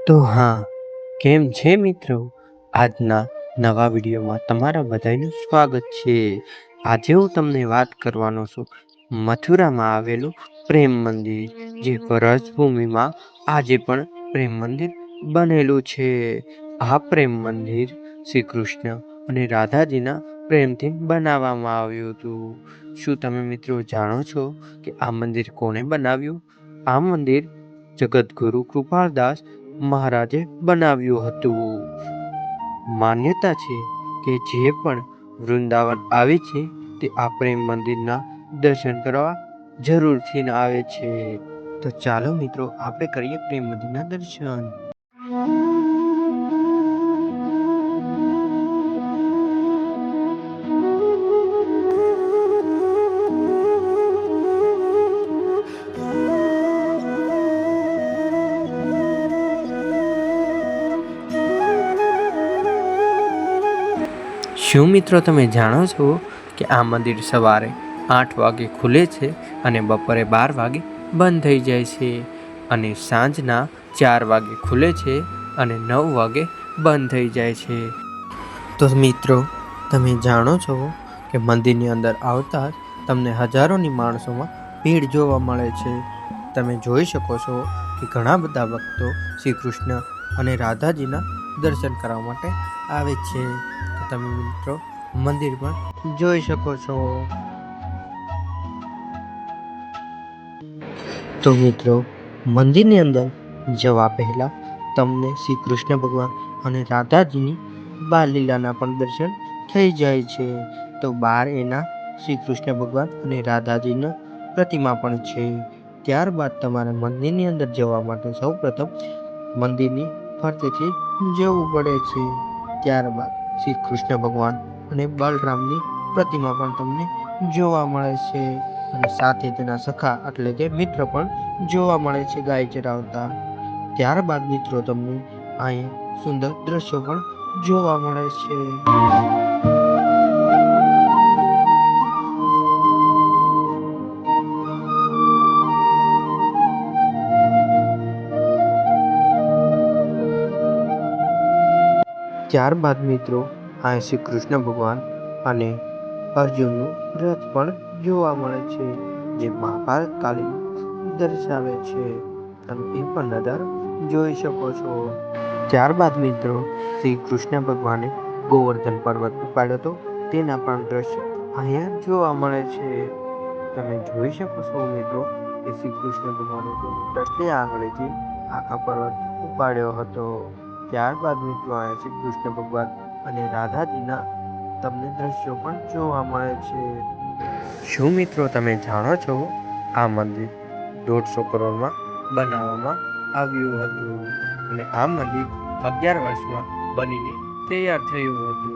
તો હા, કેમ છે મિત્રો? આજના નવા વિડીયોમાં તમારા બધાનું સ્વાગત છે. આજે હું તમને વાત કરવાનો છું મથુરામાં આવેલું પ્રેમ મંદિર, જે વ્રજભૂમિમાં આજે પણ પ્રેમ મંદિર બનેલું છે. આ પ્રેમ મંદિર શ્રી કૃષ્ણ અને રાધાજીના પ્રેમથી બનાવવામાં આવ્યું હતું. શું તમે મિત્રો જાણો છો કે આ મંદિર કોણે બનાવ્યું? આ મંદિર જગતગુરુ કૃપાલદાસ મહારાજે બનાવ્યું હતું. માન્યતા છે કે જે પણ વૃંદાવન આવે છે તે આ પ્રેમ મંદિરના દર્શન કરવા જરૂરથી આવે છે. તો ચાલો મિત્રો, આપણે કરીએ પ્રેમ મંદિરના દર્શન. શું મિત્રો તમે જાણો છો કે આ મંદિર સવારે 8 વાગે ખુલે છે અને બપોરે 12 વાગે બંધ થઈ જાય છે, અને સાંજના 4 વાગે ખુલે છે અને 9 વાગે બંધ થઈ જાય છે. તો મિત્રો તમે જાણો છો કે મંદિરની અંદર આવતા જ તમને હજારોની માણસોમાં ભીડ જોવા મળે છે. તમે જોઈ શકો છો કે ઘણા બધા ભક્તો શ્રી કૃષ્ણ અને રાધાજીના દર્શન કરવા માટે આવે છે. તમે મિત્રો મંદિર પણ જોઈ શકો છો. તો મિત્રો મંદિરની અંદર જવા પહેલા તમને શ્રી કૃષ્ણ ભગવાન અને રાધાજીની બાલલીલાના પણ દર્શન થઈ જાય છે. તો બહાર એના શ્રી કૃષ્ણ ભગવાન અને રાધાજીના પ્રતિમા પણ છે. ત્યારબાદ તમારે મંદિરની અંદર જવા માટે સૌપ્રથમ મંદિરની ફરતેથી જવું પડે છે. ત્યારબાદ શ્રી કૃષ્ણ ભગવાન અને બલરામની પ્રતિમા પણ તમને જોવા મળે છે, અને સાથે તેના સખા એટલે કે મિત્ર પણ જોવા મળે છે ગાય ચરાવતા. ત્યારબાદ મિત્રો તમને અહીંયા સુંદર દ્રશ્યો પણ જોવા મળે છે. ત્યારબાદ મિત્રો આ શ્રી કૃષ્ણ ભગવાન અને અર્જુનનું રથ પણ જોવા મળે છે, જે મહાભારત કાલીન દર્શાવે છે. તમે એ પણ નજારો જોઈ શકો છો. ત્યારબાદ મિત્રો શ્રી કૃષ્ણ ભગવાને ગોવર્ધન પર્વત ઉપાડ્યો હતો, તેના પણ દ્રશ્ય અહીંયા જોવા મળે છે. તમે જોઈ શકો છો મિત્રો કે શ્રી કૃષ્ણ ભગવાને દસમી આંગળીથી આખા પર્વત ઉપાડ્યો હતો. ત્યારબાદ મિત્રો અહીંયા શ્રી કૃષ્ણ ભગવાન અને રાધાજીના તમને દ્રશ્યો પણ જોવા મળે છે. શું મિત્રો તમે જાણો છો આ મંદિર 150 કરોડમાં બનાવવામાં આવ્યું હતું, અને આ મંદિર 11 વર્ષમાં બનીને તૈયાર થયું હતું.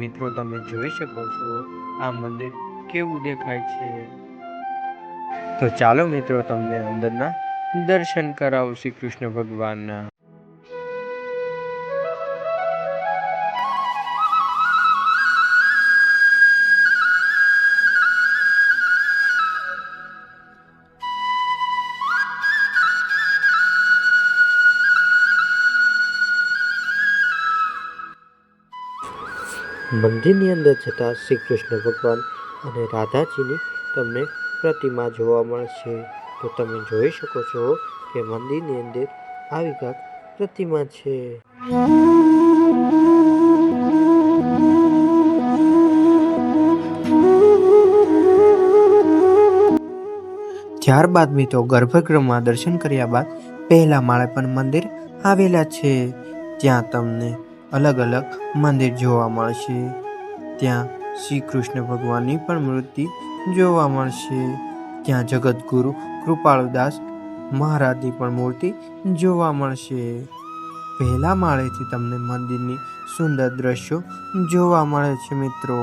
મિત્રો તમે જોઈ શકો છો આ મંદિર કેવું દેખાય છે. તો ચાલો મિત્રો તમને અંદરના દર્શન કરાવું શ્રી કૃષ્ણ ભગવાનના. મંદિરની અંદર જતાં શ્રી કૃષ્ણ ભગવાન અને રાધાજીની તમને પ્રતિમા જોવા મળશે. તો તમે જોઈ શકો છો કે મંદિરની અંદર આવી કાંક પ્રતિમા છે. ત્યારબાદ મિત્રો ગર્ભગૃહમાં દર્શન કર્યા બાદ પહેલા માળે પણ મંદિર આવેલા છે. ત્યાં તમને અલગ અલગ મંદિર જોવા મળશે. ત્યાં શ્રી કૃષ્ણ ભગવાનની પણ મૂર્તિ જોવા મળશે. ત્યાં જગતગુરુ કૃપાળદાસ મહારાજની પણ મૂર્તિ જોવા મળશે. પહેલા માળેથી તમને મંદિરની સુંદર દ્રશ્યો જોવા મળે છે મિત્રો.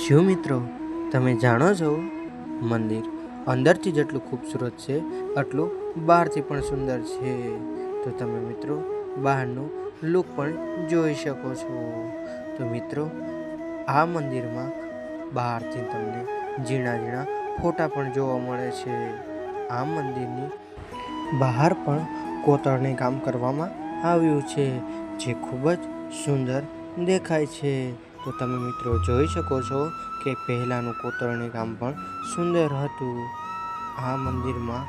શું મિત્રો તમે જાણો છો મંદિર અંદરથી જેટલું ખૂબસૂરત છે એટલું બહારથી પણ સુંદર છે. તો તમે મિત્રો બહારનો લુક પણ જોઈ શકો છો. તો મિત્રો, આ મંદિરમાં બહારથી તમને ઝીણા ઝીણા ફોટા પણ જોવા મળે છે. આ મંદિરની બહાર પણ કોતરણી કામ કરવામાં આવ્યું છે, જે ખૂબ જ સુંદર દેખાય છે. તો તમે મિત્રો જોઈ શકો છો કે પહેલાંનું કોતરણી કામ પણ સુંદર હતું. આ મંદિરમાં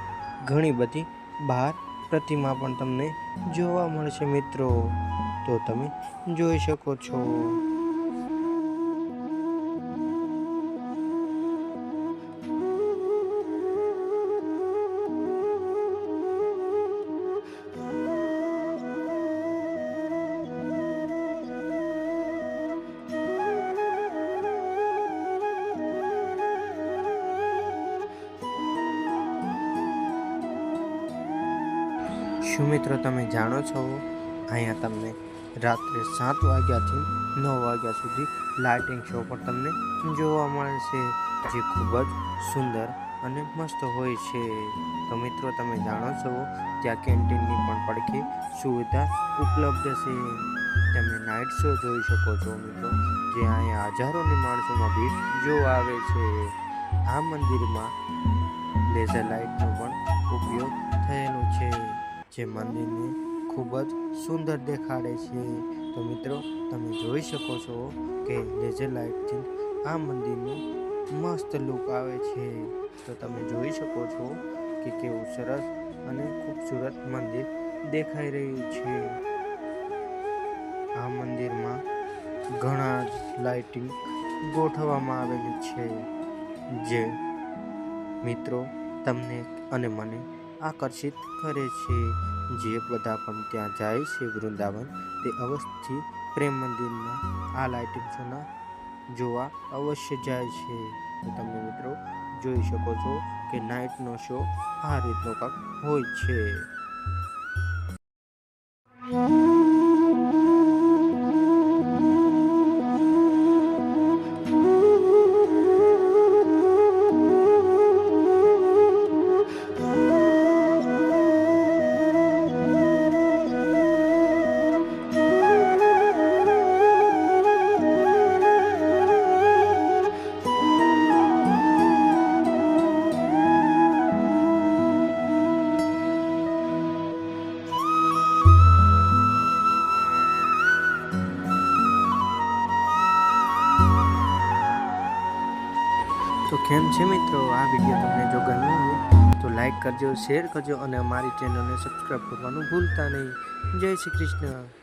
ઘણી બધી બહાર પ્રતિમા પણ તમને જોવા મળશે મિત્રો. તો તમે જોઈ શકો છો. શું મિત્રો તમે જાણો છો, અહીંયા તમને રાત્રે 7 વાગ્યાથી 9 વાગ્યા સુધી લાઇટિંગ શો પણ તમને જોવા મળે છે, જે ખૂબ જ સુંદર અને મસ્ત હોય છે. તો મિત્રો તમે જાણો છો, ત્યાં કેન્ટીનની પણ પડખે સુવિધા ઉપલબ્ધ છે. તમે નાઇટ શો જોઈ શકો છો મિત્રો, જે અહીંયા હજારોની માણસોમાં ભીડ જોવા આવે છે. આ મંદિરમાં લેઝર લાઇટનો પણ ઉપયોગ થયેલો છે, જે મંદિરને ખૂબ જ સુંદર દેખાડે છે. તો મિત્રો તમે જોઈ શકો છો કે લેઝર લાઇટથી આ મંદિરનું મસ્ત લુક આવે છે. તો તમે જોઈ શકો છો કે કેવું સરસ અને ખૂબસૂરત મંદિર દેખાઈ રહ્યું છે. આ મંદિરમાં ઘણા જ લાઇટિંગ ગોઠવવામાં આવેલી છે, જે મિત્રો તમને અને મને આકર્ષિત કરે છે. જે બધા પણ ત્યાં જાય છે વૃંદાવન, તે અવશ્યથી પ્રેમ મંદિરમાં આ લાઇટિંગ શોના જોવા અવશ્ય જાય છે. તો તમે મિત્રો જોઈ શકો છો કે નાઇટનો શો આ રીતનો કંઈક હોય છે. તો કેમ છે મિત્રો, આ વિડીયો તમને જો ગમ્યો હોય તો લાઈક કરજો, શેર કરજો અને અમારી ચેનલને સબસ્ક્રાઈબ કરવાનું ભૂલતા નહીં. જય શ્રી કૃષ્ણ.